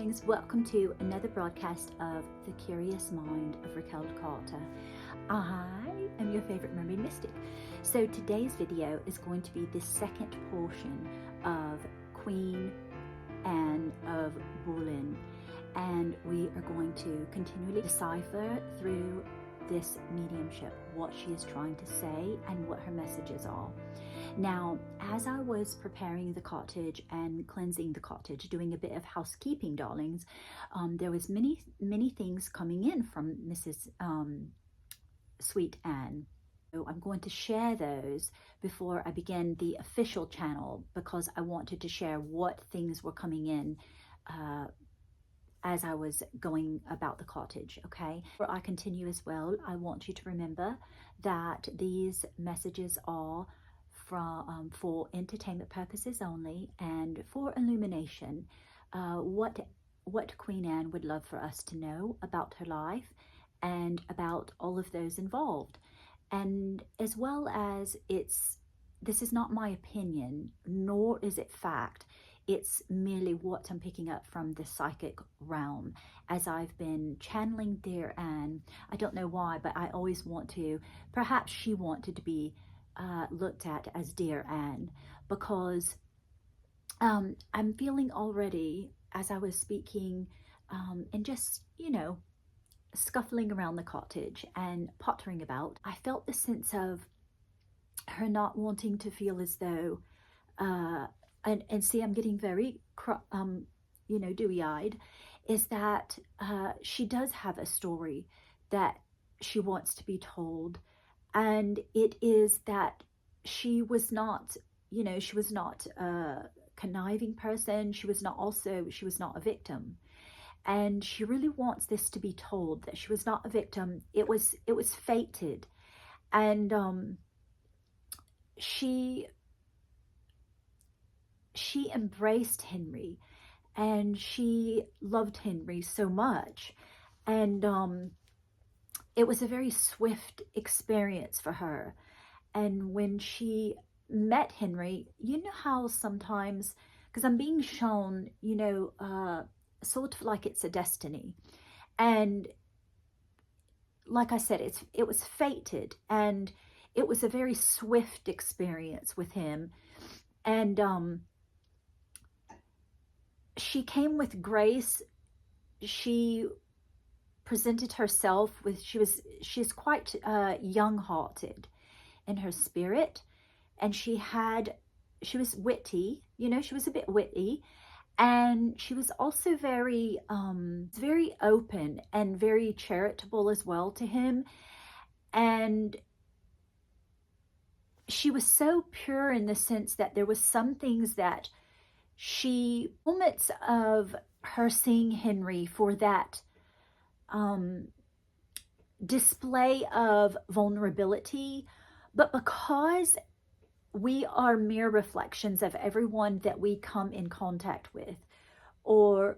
whisperings. Welcome to another broadcast of The Curious Mind of Raquel Carter. I am your favorite mermaid mystic. So today's video is going to be the second portion of Queen Anne of Boleyn, and we are going to continually decipher through this mediumship what she is trying to say and what her messages are. Now, as I was preparing the cottage and cleansing the cottage, doing a bit of housekeeping, darlings, there was many things coming in from Mrs. Sweet Anne. So I'm going to share those before I begin the official channel, because I wanted to share what things were coming in as I was going about the cottage, okay? Before I continue as well, I want you to remember that these messages are for entertainment purposes only and for illumination. What Queen Anne would love for us to know about her life and about all of those involved. And as well as this is not my opinion, nor is it fact. It's merely what I'm picking up from the psychic realm as I've been channeling Dear Anne. I don't know why, but I always want to, perhaps she wanted to be looked at as Dear Anne, because I'm feeling already, as I was speaking and just, scuffling around the cottage and pottering about, I felt the sense of her not wanting to feel as though and see, I'm getting very dewy-eyed, is that she does have a story that she wants to be told, and it is that she was not a conniving person. She was not a victim, and she really wants this to be told, that she was not a victim. It was fated, and she embraced Henry, and she loved Henry so much, and it was a very swift experience for her. And when she met Henry, you know how sometimes, because I'm being shown, sort of like it's a destiny, and like I said, it was fated, and it was a very swift experience with him. And she came with grace. She presented herself with, she's quite young-hearted in her spirit, and she was witty, she was a bit witty, and she was also very open and very charitable as well to him. And she was so pure in the sense that there was some things that moments of her seeing Henry for that display of vulnerability, but because we are mere reflections of everyone that we come in contact with, or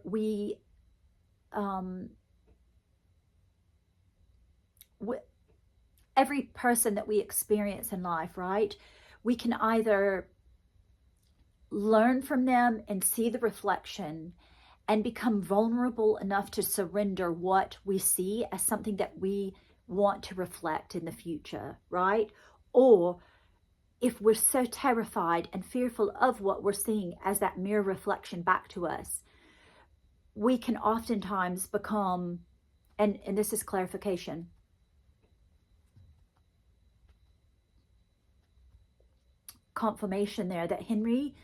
every person that we experience in life, right? We can either learn from them and see the reflection and become vulnerable enough to surrender what we see as something that we want to reflect in the future, right? Or if we're so terrified and fearful of what we're seeing as that mirror reflection back to us, we can oftentimes become, and this is clarification, confirmation there, that Henry,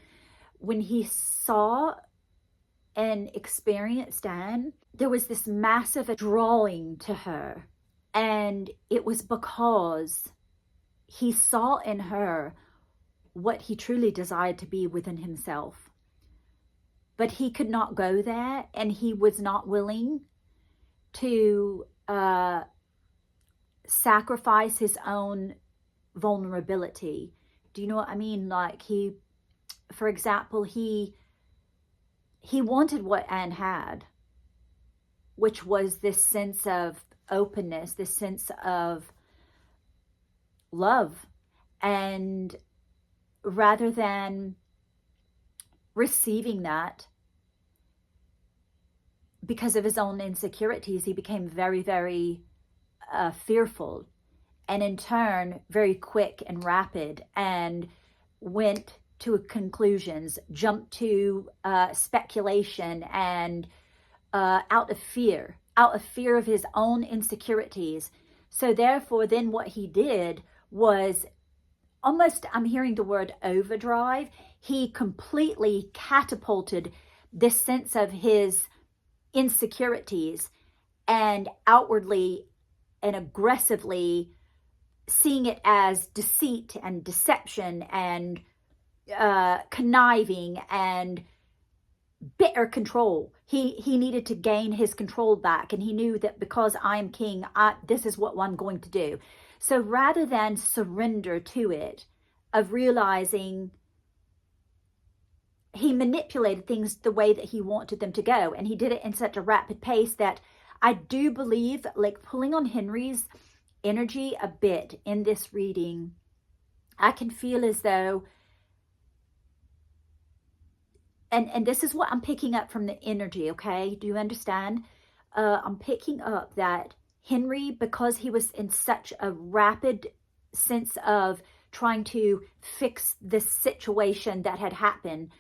when he saw and experienced Anne, there was this massive drawing to her, and it was because he saw in her what he truly desired to be within himself. But he could not go there, and he was not willing to sacrifice his own vulnerability. Do you know what I mean? Like, for example, he wanted what Anne had, which was this sense of openness, this sense of love. And rather than receiving that, because of his own insecurities, he became very, very fearful, and in turn very quick and rapid, and went to conclusions, jumped to speculation, and out of fear of his own insecurities. So therefore, then what he did was almost, I'm hearing the word overdrive. He completely catapulted this sense of his insecurities, and outwardly and aggressively seeing it as deceit and deception and conniving and bitter control. He needed to gain his control back, and he knew that because I am king, this is what I'm going to do. So rather than surrender to it, of realizing, he manipulated things the way that he wanted them to go, and he did it in such a rapid pace that I do believe, like pulling on Henry's energy a bit in this reading, I can feel as though, and this is what I'm picking up from the energy, okay? Do you understand? I'm picking up that Henry, because he was in such a rapid sense of trying to fix this situation that had happened,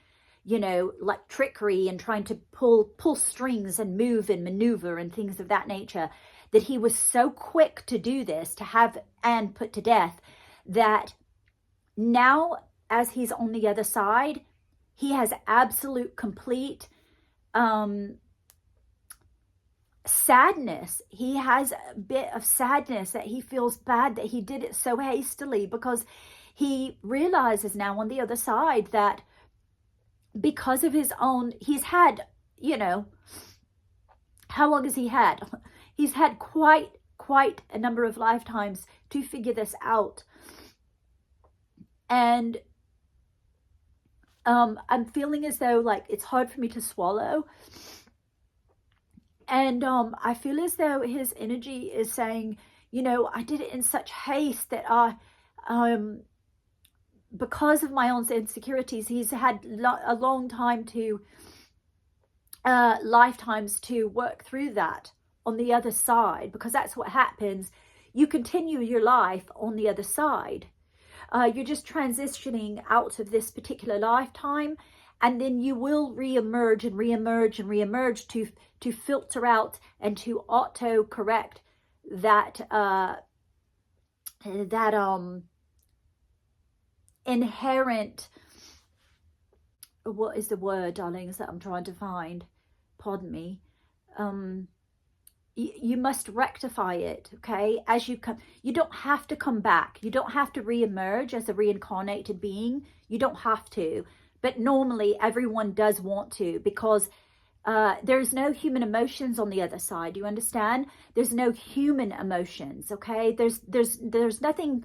you know, like trickery and trying to pull strings and move and maneuver and things of that nature, that he was so quick to do this, to have Anne put to death, that now as he's on the other side, he has absolute complete sadness. He has a bit of sadness that he feels bad that he did it so hastily, because he realizes now on the other side that because of his own, he's had, you know, how long has he had? He's had quite a number of lifetimes to figure this out. And I'm feeling as though, like, it's hard for me to swallow. And I feel as though his energy is saying, you know, I did it in such haste that because of my own insecurities, he's had a long time to, lifetimes to work through that on the other side, because that's what happens. You continue your life on the other side. You're just transitioning out of this particular lifetime, and then you will re-emerge and re-emerge and re-emerge to filter out and to auto-correct that inherent, what is the word, darlings, that I'm trying to find? Pardon me. You must rectify it, okay? As you come, you don't have to come back. You don't have to re-emerge as a reincarnated being. You don't have to. But normally everyone does want to, because there's no human emotions on the other side. You understand? There's no human emotions, okay? There's nothing,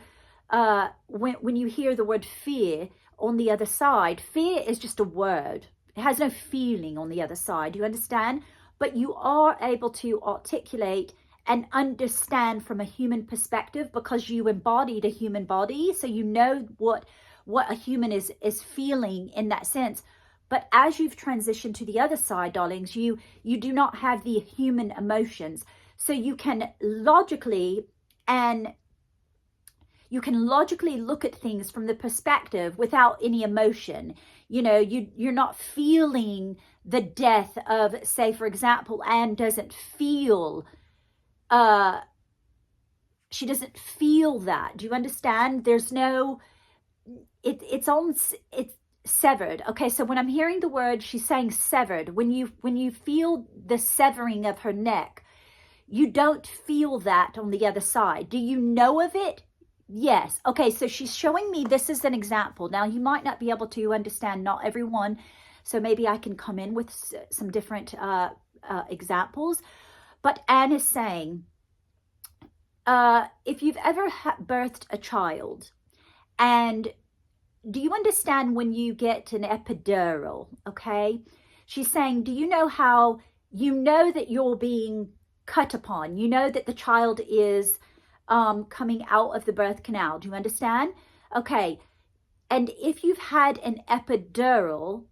when you hear the word fear on the other side, fear is just a word. It has no feeling on the other side. You understand? But you are able to articulate and understand from a human perspective, because you embodied a human body. So you know what a human is feeling in that sense. But as you've transitioned to the other side, darlings, you do not have the human emotions. So you can logically look at things from the perspective without any emotion. You know, you're not feeling the death of, say, for example, Anne doesn't feel, she doesn't feel that. Do you understand? There's no, it's severed. Okay, so when I'm hearing the word, she's saying severed. When you feel the severing of her neck, you don't feel that on the other side. Do you know of it? Yes. Okay, so she's showing me, this is an example. Now, you might not be able to understand, not everyone, so maybe I can come in with some different examples. But Anne is saying, if you've ever birthed a child, and do you understand when you get an epidural, okay? She's saying, do you know how, you know that you're being cut upon, you know that the child is coming out of the birth canal. Do you understand? Okay. And if you've had an epidural,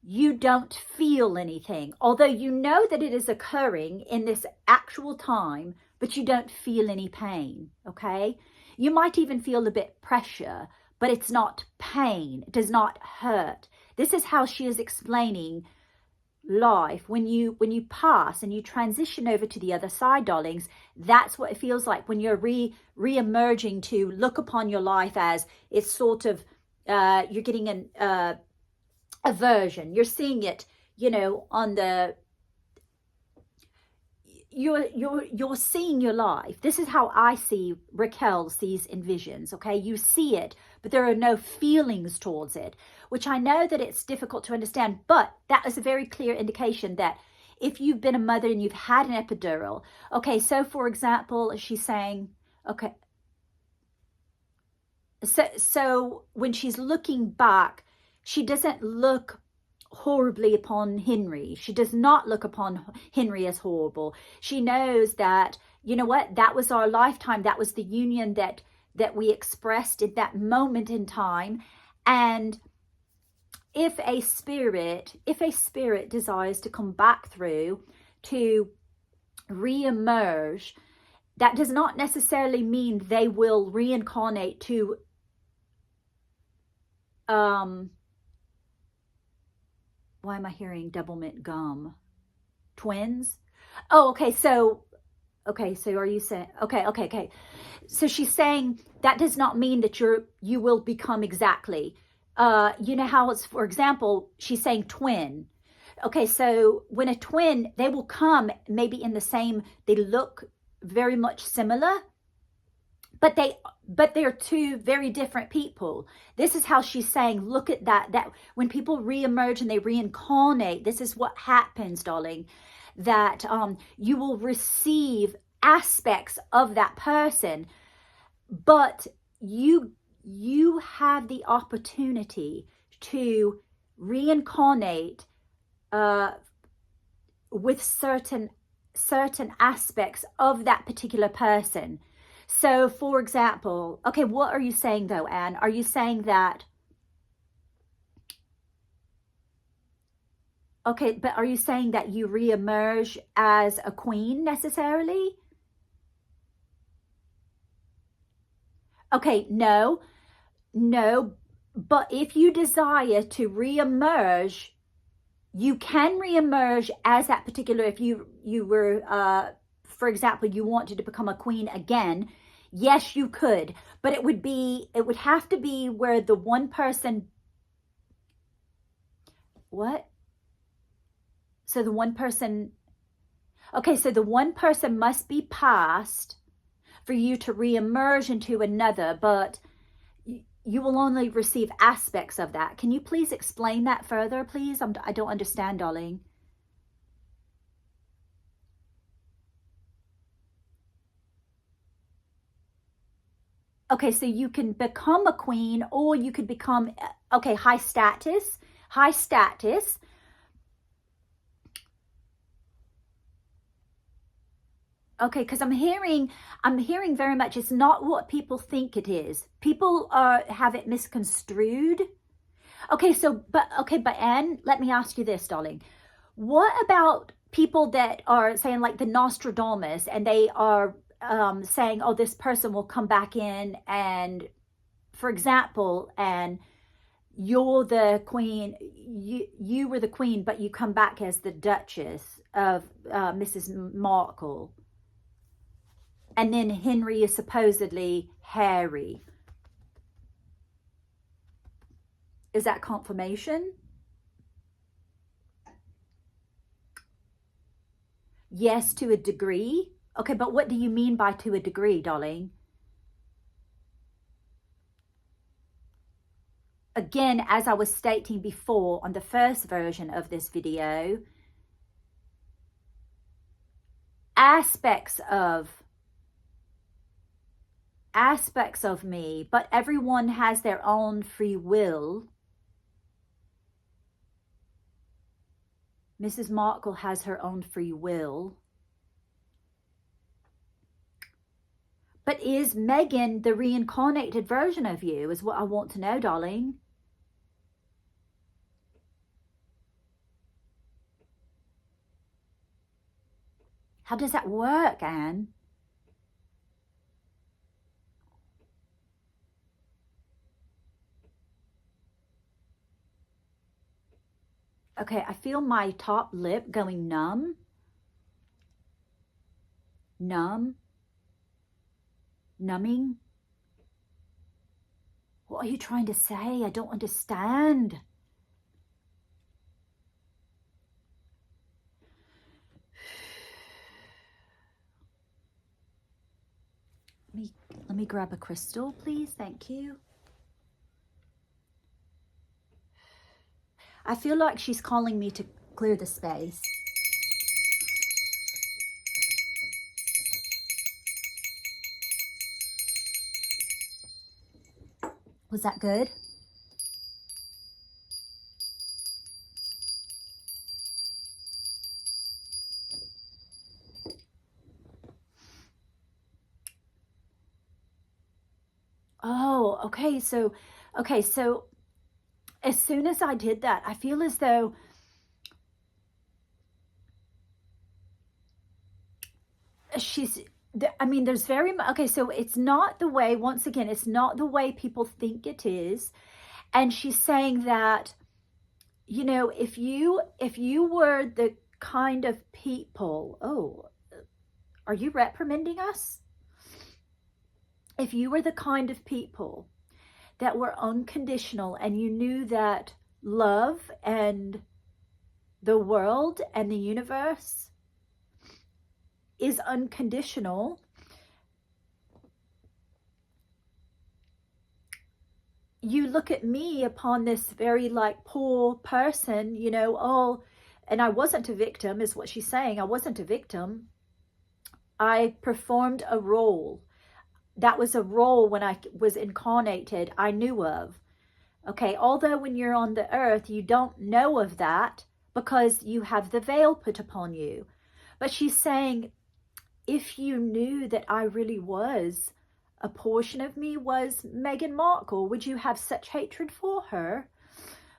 you don't feel anything, although you know that it is occurring in this actual time, but you don't feel any pain, okay? You might even feel a bit pressure, but it's not pain. It does not hurt. This is how she is explaining life. When you pass and you transition over to the other side, darlings, that's what it feels like when you're re-emerging to look upon your life as it's sort of, you're getting an a version. You're seeing it, you know, on the, you're seeing your life. This is how I see Raquel sees in visions, okay? You see it, but there are no feelings towards it, which I know that it's difficult to understand, but that is a very clear indication that if you've been a mother and you've had an epidural, okay, so for example, she's saying, okay, so when she's looking back, she doesn't look horribly upon Henry. She does not look upon Henry as horrible. She knows that, you know what, that was our lifetime. That was the union that we expressed at that moment in time. And if a spirit desires to come back through to re-emerge, that does not necessarily mean they will reincarnate to why am I hearing double mint gum? Twins? Oh, okay. So are you saying, okay. So she's saying that does not mean that you will become exactly, you know how it's, for example, she's saying twin. Okay. So when a twin, they will come maybe in the same, they look very much similar, but they're two very different people. This is how she's saying, look at that when people re-emerge and they reincarnate, this is what happens, darling, that you will receive aspects of that person, but you have the opportunity to reincarnate with certain aspects of that particular person. So, for example, okay, what are you saying though, Anne? Are you saying that, okay, but are you saying that you reemerge as a queen necessarily? Okay, no, but if you desire to reemerge, you can reemerge as that particular, if you were, for example, you wanted to become a queen again, yes, you could, but it would have to be where the one person, what? So the one person, okay, so the one person must be passed for you to reemerge into another, but you will only receive aspects of that. Can you please explain that further, please? I don't understand, darling. Okay, so you can become a queen, or you could become, okay, high status. Okay, because I'm hearing very much it's not what people think it is. People have it misconstrued. Okay, but Anne, let me ask you this, darling. What about people that are saying like the Nostradamus, and they are saying, oh, this person will come back in, and for example, and you're the queen, you were the queen, but you come back as the Duchess of Mrs. Markle, and then Henry is supposedly Harry. Is that confirmation? Yes, to a degree. Okay, but what do you mean by to a degree, darling? Again, as I was stating before on the first version of this video, aspects of me, but everyone has their own free will. Mrs. Markle has her own free will. But is Megan the reincarnated version of you, is what I want to know, darling. How does that work, Anne? Okay, I feel my top lip going numb. Numb. Numbing. What are you trying to say? I don't understand. Let me grab a crystal, please. Thank you. I feel like she's calling me to clear the space. Was that good? Oh, okay. So as soon as I did that, I feel as though there's very much, okay, so it's not the way, once again, it's not the way people think it is. And she's saying that, you know, if you were the kind of people, oh, are you reprimanding us? If you were the kind of people that were unconditional and you knew that love and the world and the universe is unconditional, you look at me upon this very like poor person, you know, oh, and I wasn't a victim is what she's saying. I wasn't a victim. I performed a role. That was a role when I was incarnated, I knew of. Okay, although when you're on the earth, you don't know of that because you have the veil put upon you. But she's saying, if you knew that I really was, a portion of me was Meghan Markle, would you have such hatred for her?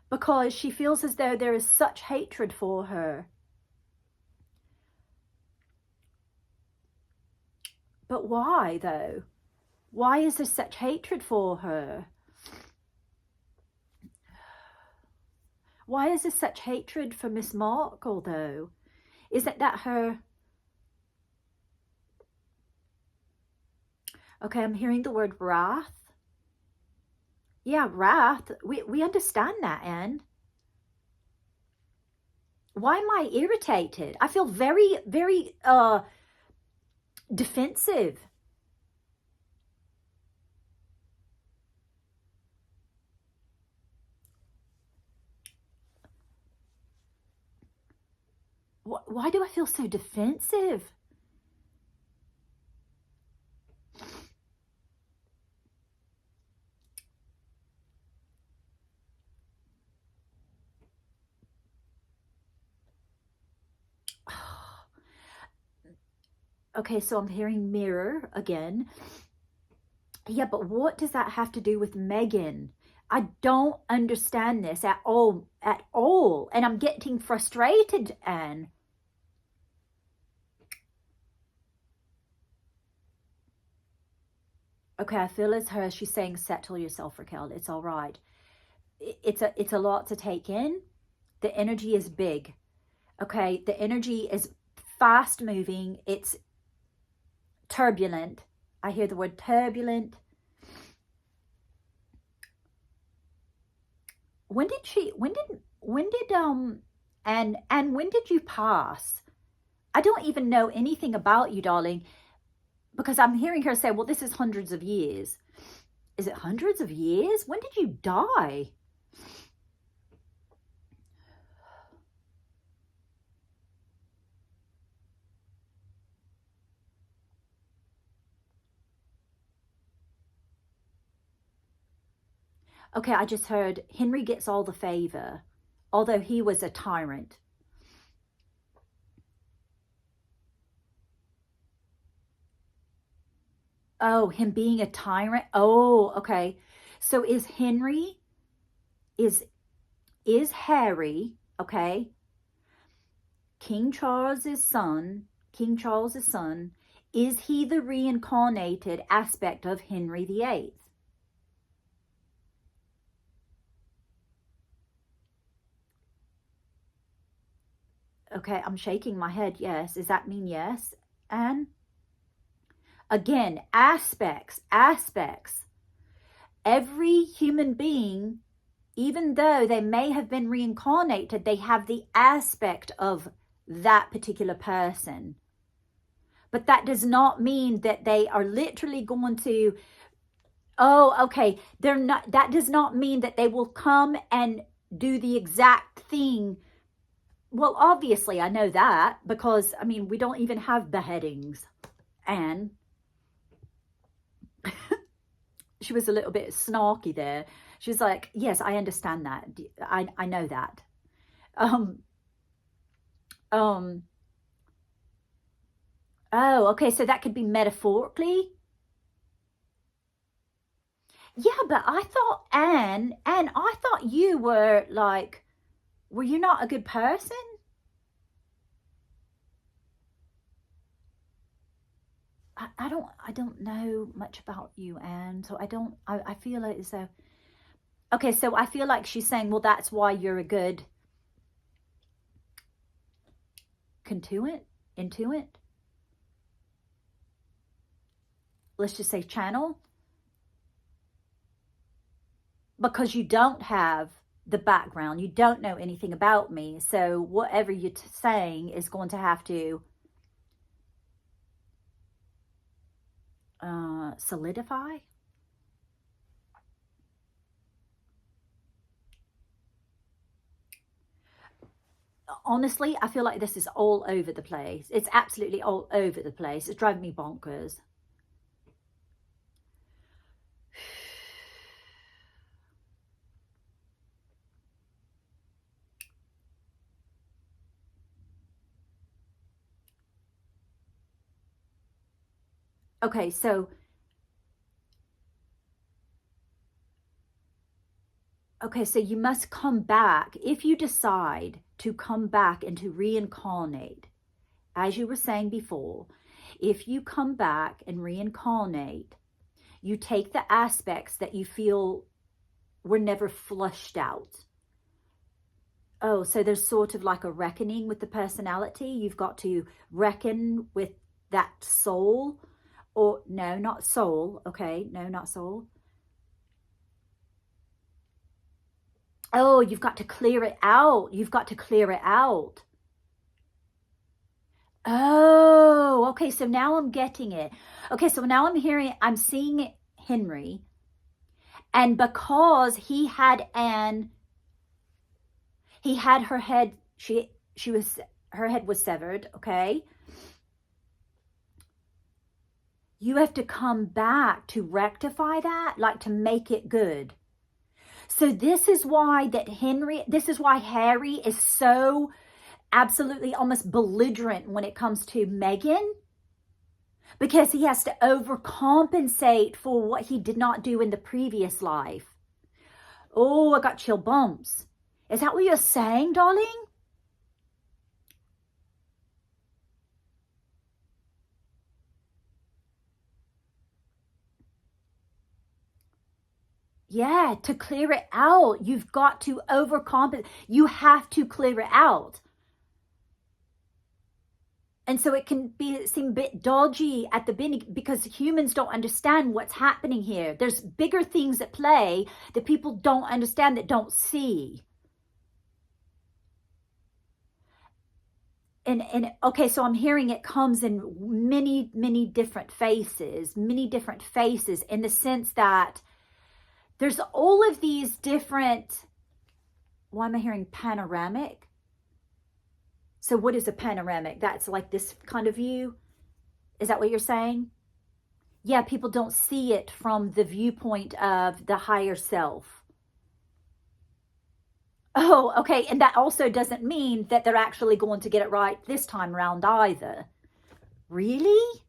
Because she feels as though there is such hatred for her. But why, though? Why is there such hatred for her? Why is there such hatred for Miss Markle, though? Isn't that her? Okay, I'm hearing the word wrath. Yeah, wrath. We understand that, Anne. Why am I irritated? I feel very, very defensive. Why do I feel so defensive? Okay, so I'm hearing mirror again. Yeah, but what does that have to do with Meghan? I don't understand this at all, And I'm getting frustrated, Anne. Okay, I feel as her, she's saying, settle yourself, Raquel. It's all right. It's a lot to take in. The energy is big. Okay, the energy is fast moving. It's turbulent. I hear the word turbulent. When did you pass? I don't even know anything about you, darling, because I'm hearing her say, well, this is hundreds of years. Is it hundreds of years? When did you die? Okay, I just heard Henry gets all the favor, although he was a tyrant. Oh, him being a tyrant. Oh, okay. So is Harry, okay, King Charles's son, King Charles's son, is he the reincarnated aspect of Henry VIII? Okay, I'm shaking my head. Yes. Does that mean yes? And again, aspects. Every human being, even though they may have been reincarnated, they have the aspect of that particular person. But that does not mean that they are literally going to, oh, okay, they're not, that does not mean that they will come and do the exact thing. Well, obviously, I know that because, I mean, we don't even have beheadings. And she was a little bit snarky there. She was like, yes, I understand that. I know that. Oh, okay, so that could be metaphorically. Yeah, but I thought, Anne, I thought you were like, were you not a good person? I don't know much about you, Anne. So I feel like as though, okay, so I feel like she's saying, well, that's why you're a good intuit. Let's just say channel. Because you don't have the background. You don't know anything about me. So whatever you're saying is going to have to solidify. Honestly, I feel like this is all over the place. It's absolutely all over the place. It's driving me bonkers. Okay, so you must come back. If you decide to come back and to reincarnate, as you were saying before, if you come back and reincarnate, you take the aspects that you feel were never flushed out. Oh, so there's sort of like a reckoning with the personality. You've got to reckon with that soul. Or no, not soul. Okay, no, not soul. Oh, you've got to clear it out. You've got to clear it out. Oh, okay, so now I'm getting it. Okay, so now I'm seeing Henry. And because he had her head, her head was severed, okay? You have to come back to rectify that, like to make it good. So this is why Harry is so absolutely almost belligerent when it comes to Meghan, because he has to overcompensate for what he did not do in the previous life. Oh, I got chill bumps. Is that what you're saying, darling? Yeah, to clear it out, you've got to overcompensate. You have to clear it out. And so it can seem a bit dodgy at the beginning because humans don't understand what's happening here. There's bigger things at play that people don't understand, that don't see. And okay, so I'm hearing it comes in many different faces in the sense that there's all of these different, why am I hearing panoramic? So what is a panoramic? That's like this kind of view? Is that what you're saying? Yeah, people don't see it from the viewpoint of the higher self. Oh, okay. And that also doesn't mean that they're actually going to get it right this time around either. Really?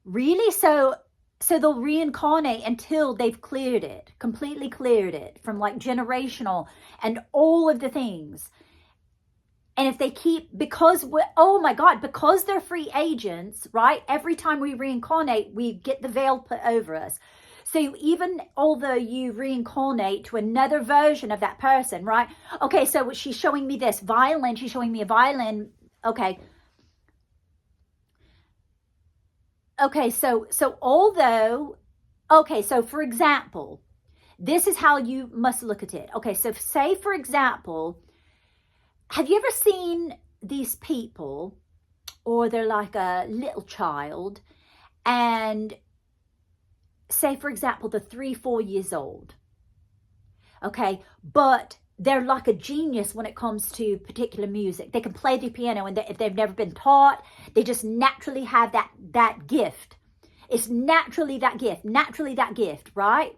Really? So they'll reincarnate until they've cleared it, completely cleared it from like generational and all of the things. And if they keep, because we're, oh my God, because they're free agents, right? Every time we reincarnate, we get the veil put over us. So even although you reincarnate to another version of that person, right? Okay, so she's showing me this violin. She's showing me a violin. Okay. Okay, so although, okay, so for example, this is how you must look at it. Okay, so say for example, have you ever seen these people, or they're like a little child, and say for example, they're 3-4 years old, okay, but they're like a genius when it comes to particular music. They can play the piano, and if they've never been taught, they just naturally have that gift. It's naturally that gift, right?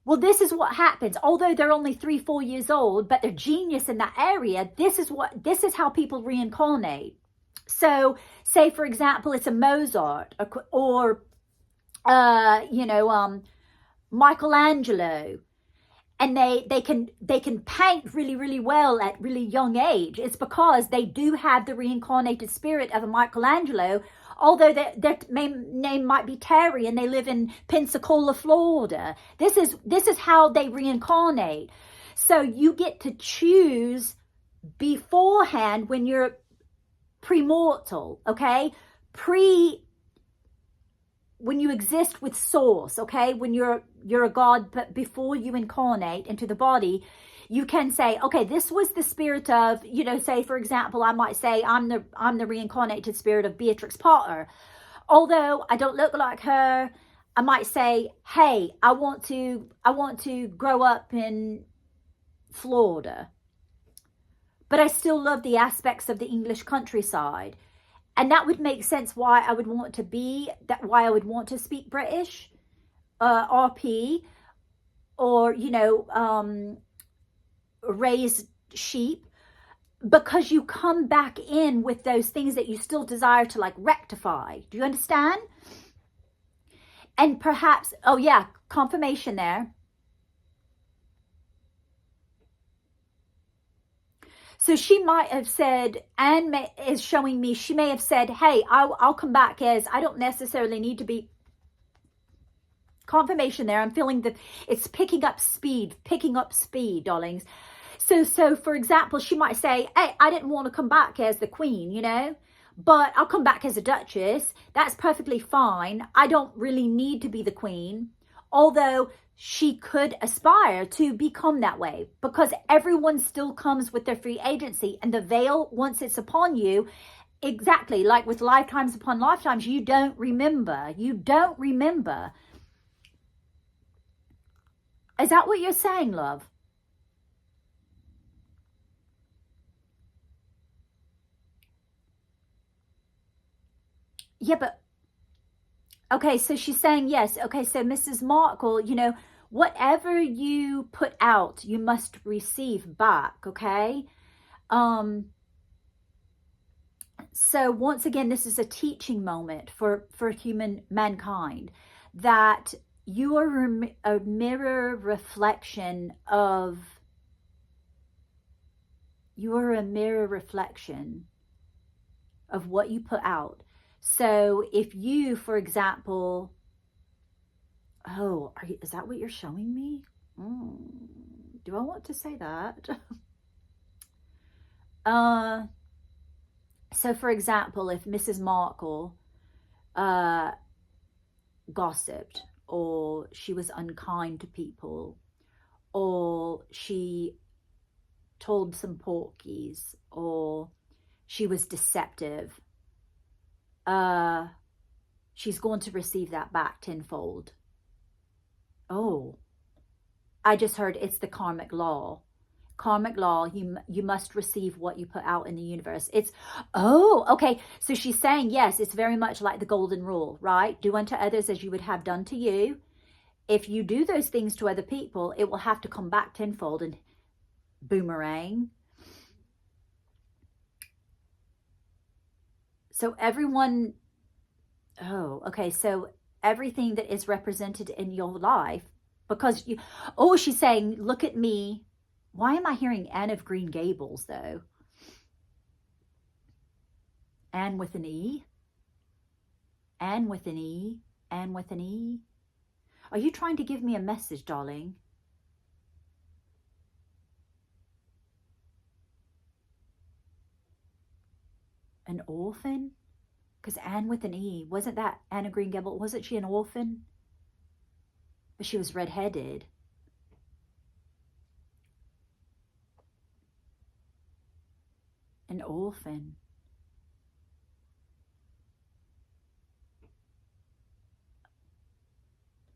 Well, this is what happens. Although they're only 3-4 years old, but they're genius in that area. This is how people reincarnate. So say for example, it's a Mozart or Michelangelo, and they can paint really, really well at really young age. It's because they do have the reincarnated spirit of a Michelangelo, although their name might be Terry and they live in Pensacola, Florida. This is how they reincarnate. So you get to choose beforehand when you're premortal, okay? When you exist with source, okay, when you're a god, but before you incarnate into the body, you can say, okay, this was the spirit of, say for example, I might say I'm the reincarnated spirit of Beatrix Potter. Although I don't look like her, I might say, hey, I want to grow up in Florida, but I still love the aspects of the English countryside. And that would make sense why I would want to speak British, RP, or, raise sheep, because you come back in with those things that you still desire to like rectify. Do you understand? And perhaps, oh yeah, confirmation there. So she might have said, Anne is showing me, she may have said, hey, I'll come back as, I don't necessarily need to be, confirmation there. I'm feeling that it's picking up speed, darlings. So for example, she might say, hey, I didn't want to come back as the queen, but I'll come back as a duchess. That's perfectly fine. I don't really need to be the queen. Although she could aspire to become that way, because everyone still comes with their free agency, and the veil, once it's upon you, exactly like with lifetimes upon lifetimes, you don't remember. Is that what you're saying, love? Yeah, but okay, so she's saying yes. Okay, so Mrs. Markle, whatever you put out, you must receive back, okay? So once again, this is a teaching moment for mankind, that you are a mirror reflection of what you put out. So if you, for example, is that what you're showing me? Do I want to say that? So for example, if Mrs. Markle gossiped, or she was unkind to people, or she told some porkies, or she was deceptive, she's going to receive that back tenfold. Oh, I just heard it's the karmic law. You must receive what you put out in the universe. Okay, so she's saying yes, it's very much like the golden rule, right? Do unto others as you would have done to you. If you do those things to other people, it will have to come back tenfold and boomerang. So everyone, so everything that is represented in your life, because she's saying, look at me. Why am I hearing Anne of Green Gables though? And with an E. And with an E. And with an E. Are you trying to give me a message, darling? An orphan? Because Anne with an E, wasn't that Anna Green Gables? Wasn't she an orphan? But she was redheaded. An orphan.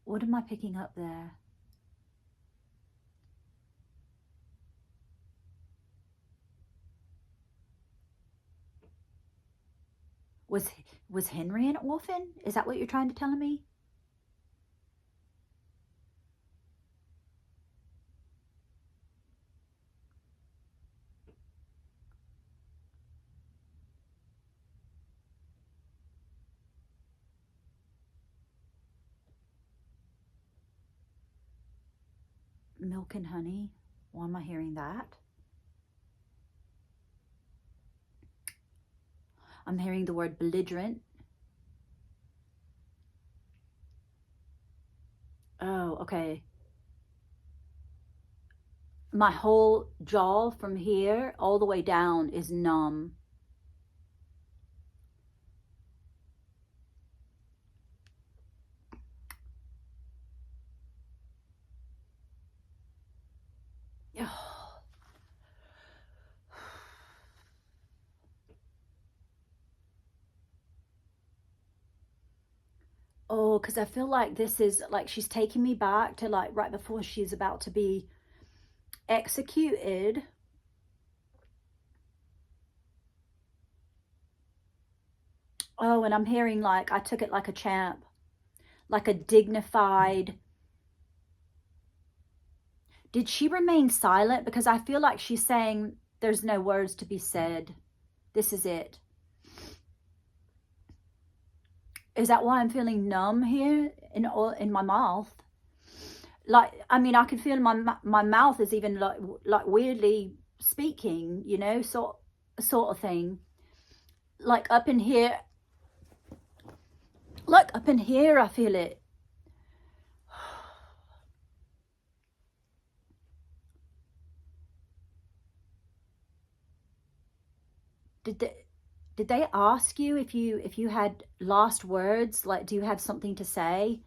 What am I picking up there? Was Henry an orphan? Is that what you're trying to tell me? Milk and honey. Why am I hearing that? I'm hearing the word belligerent. Oh, okay. My whole jaw from here all the way down is numb. Oh, because I feel like this is like she's taking me back to like right before she's about to be executed. Oh, and I'm hearing like I took it like a champ, like a dignified. Did she remain silent? Because I feel like she's saying there's no words to be said. This is it. Is that why I'm feeling numb here in my mouth? Like, I mean, I can feel my mouth is even like weirdly speaking, you know, sort of thing. Like up in here, look up in here, I feel it. Did they ask you if you had last words? Like, do you have something to say?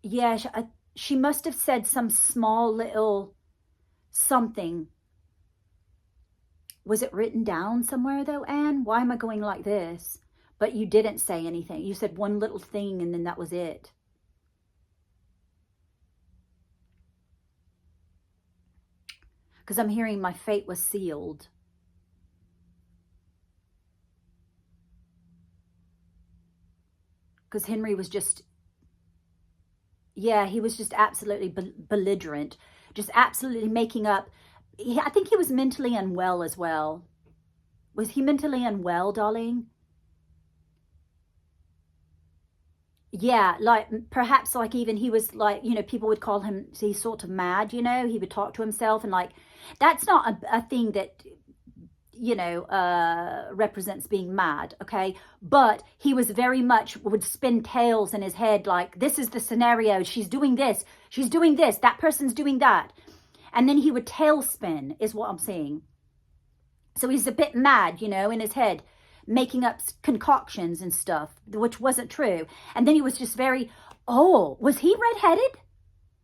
Yeah, she must have said some small little something. Was it written down somewhere though, Anne? Why am I going like this? But you didn't say anything. You said one little thing and then that was it. Because I'm hearing my fate was sealed. Because Henry was just, yeah, he was just absolutely belligerent. Just absolutely making up. I think he was mentally unwell as well. Was he mentally unwell, darling? Yeah, like perhaps like even he was like, you know, people would call him, he's sort of mad, you know, he would talk to himself and like, that's not a thing that, you know, represents being mad, okay? But he was very much, would spin tales in his head like, this is the scenario, she's doing this, that person's doing that. And then he would tailspin, is what I'm seeing. So he's a bit mad, you know, in his head, making up concoctions and stuff, which wasn't true. And then he was just very, oh, was he redheaded?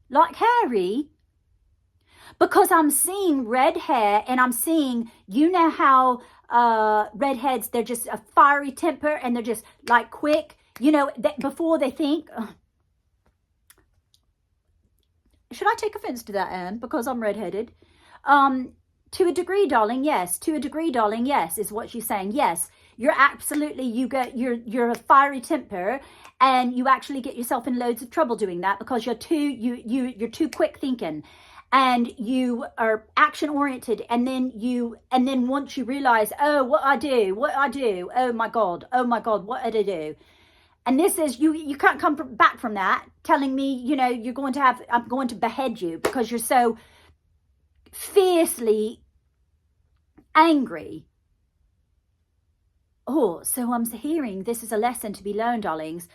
Like Harry? Because I'm seeing red hair and I'm seeing, you know how redheads, they're just a fiery temper and they're just like quick, you know, before they think. Should I take offense to that, Anne, because I'm redheaded? To a degree, darling, yes. To a degree, darling, yes, is what she's saying. Yes, you're absolutely, you're a fiery temper and you actually get yourself in loads of trouble doing that because you're too quick thinking and you are action oriented. And then once you realize, oh, what I do, oh my God, what did I do? And this is, you can't come back from that telling me, you know, I'm going to behead you because you're so fiercely angry. Oh, so I'm hearing this is a lesson to be learned, darlings.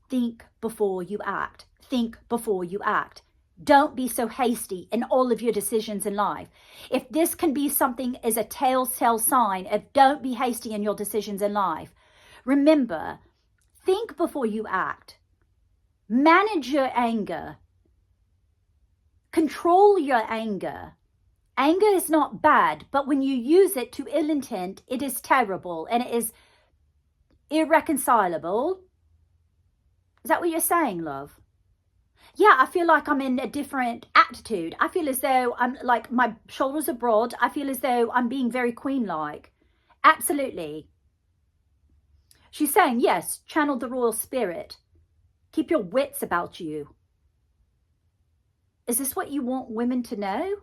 Think before you act. Think before you act. Don't be so hasty in all of your decisions in life. If this can be something as a telltale sign of don't be hasty in your decisions in life, remember, think before you act. Manage your anger. Control your anger. Anger is not bad, but when you use it to ill intent, it is terrible and it is irreconcilable. Is that what you're saying, love? Yeah, I feel like I'm in a different attitude. I feel as though I'm like my shoulders are broad. I feel as though I'm being very queen-like. Absolutely. She's saying, yes, channel the royal spirit. Keep your wits about you. Is this what you want women to know?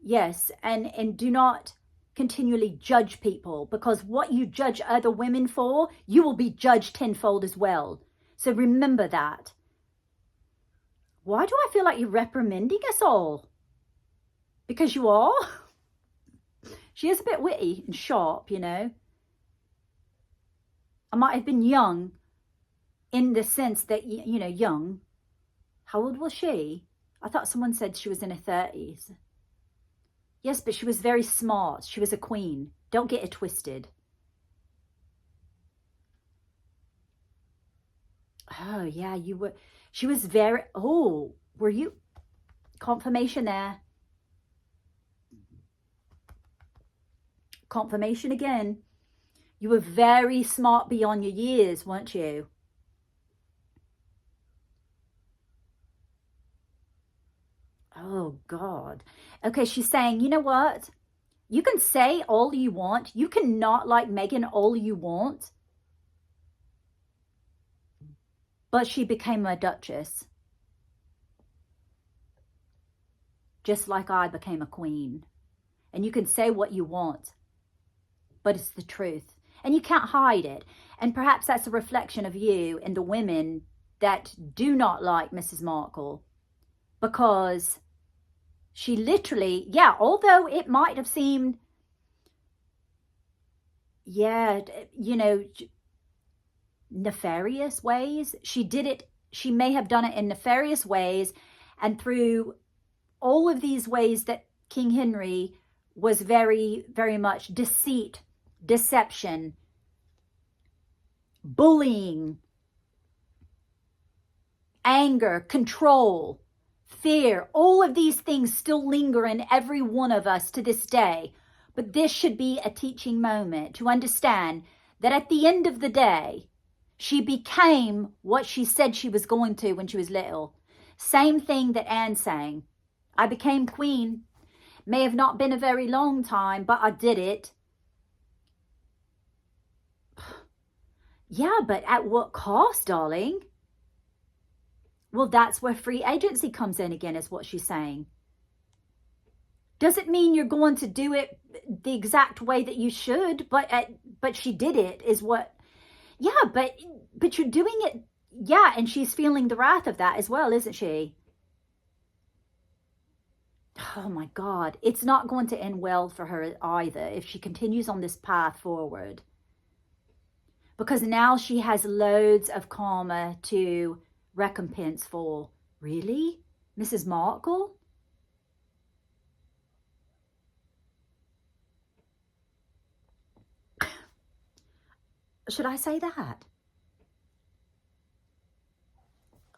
Yes, and do not continually judge people, because what you judge other women for, you will be judged tenfold as well. So remember that. Why do I feel like you're reprimanding us all? Because you are? She is a bit witty and sharp, you know. I might have been young in the sense that, you know, young. How old was she? I thought someone said she was in her 30s. Yes, but she was very smart. She was a queen. Don't get it twisted. Oh, yeah, you were. She was very. Oh, were you? Confirmation there. Confirmation again. You were very smart beyond your years, weren't you? Oh, God. Okay, she's saying, you know what? You can say all you want. You can not like Meghan all you want. But she became a duchess. Just like I became a queen. And you can say what you want. But it's the truth. And you can't hide it. And perhaps that's a reflection of you and the women that do not like Mrs. Markle. Because she literally, yeah, although it might have seemed, yeah, you know, nefarious ways, she did it, she may have done it in nefarious ways, and through all of these ways that King Henry was very, very much deceit, deception, bullying, anger, control, fear, all of these things still linger in every one of us to this day. But this should be a teaching moment to understand that at the end of the day, she became what she said she was going to when she was little. Same thing that Anne's saying. I became queen. May have not been a very long time, but I did it. Yeah, but at what cost, darling? Well, that's where free agency comes in again, is what she's saying. Doesn't mean you're going to do it the exact way that you should, but she did it, is what. Yeah, but you're doing it. Yeah, and she's feeling the wrath of that as well, isn't she? Oh my God, it's not going to end well for her either if she continues on this path forward. Because now she has loads of karma to recompense for. Really? Mrs. Markle? Should I say that?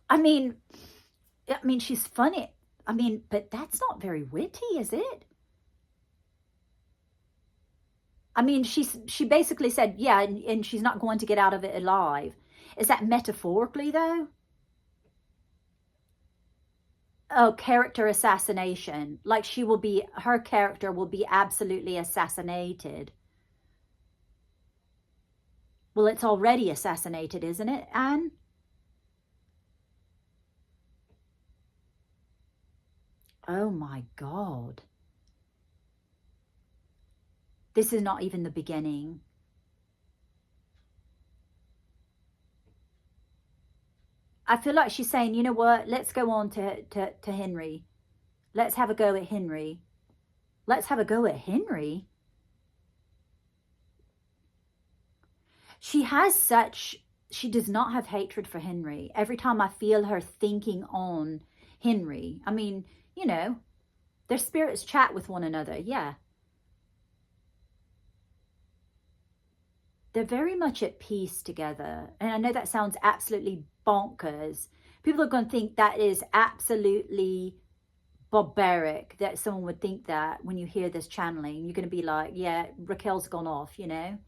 I mean, she's funny. I mean, but that's not very witty, is it? I mean, she basically said, yeah, and she's not going to get out of it alive. Is that metaphorically, though? Oh, character assassination. Like her character will be absolutely assassinated. Well, it's already assassinated, isn't it, Anne? Oh my God. This is not even the beginning. I feel like she's saying, you know what, let's go on to Henry. Let's have a go at Henry. Let's have a go at Henry. She does not have hatred for Henry. Every time I feel her thinking on Henry, I mean, you know, their spirits chat with one another, yeah. They're very much at peace together. And I know that sounds absolutely bonkers. People are going to think that is absolutely barbaric, that someone would think that when you hear this channeling. You're going to be like, yeah, Raquel's gone off, you know.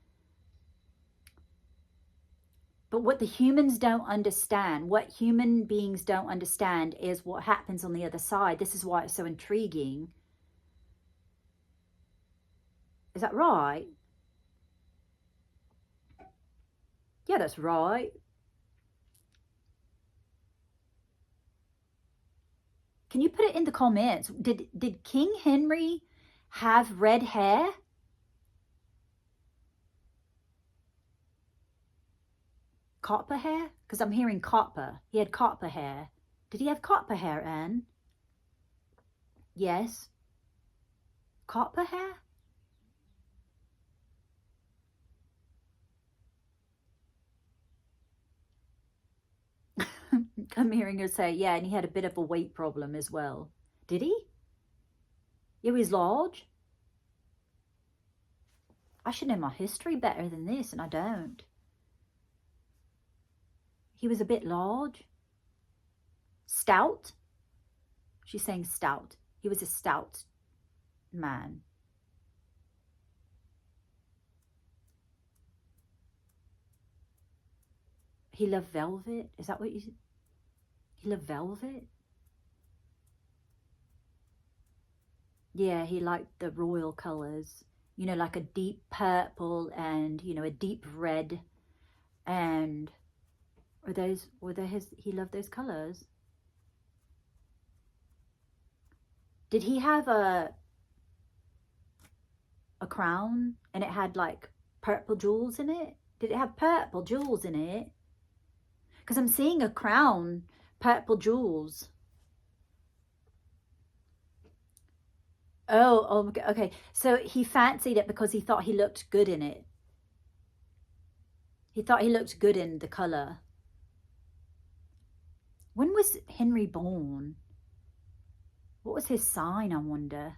But what the humans don't understand, what human beings don't understand, is what happens on the other side. This is why it's so intriguing. Is that right? Yeah, that's right. Can you put it in the comments? Did King Henry have red hair? Copper hair? Because I'm hearing copper. He had copper hair. Did he have copper hair, Anne? Yes. Copper hair? I'm hearing her say, yeah, and he had a bit of a weight problem as well. Did he? He was large? I should know my history better than this, and I don't. He was a bit large. Stout? She's saying stout. He was a stout man. He loved velvet? Is that what you said? He loved velvet? Yeah, he liked the royal colours. You know, like a deep purple and, you know, a deep red. And he loved those colours. Did he have a crown and it had like purple jewels in it? Did it have purple jewels in it? Because I'm seeing a crown, purple jewels. Oh, okay. So he fancied it because he thought he looked good in it. He thought he looked good in the colour. When was Henry born? What was his sign, I wonder?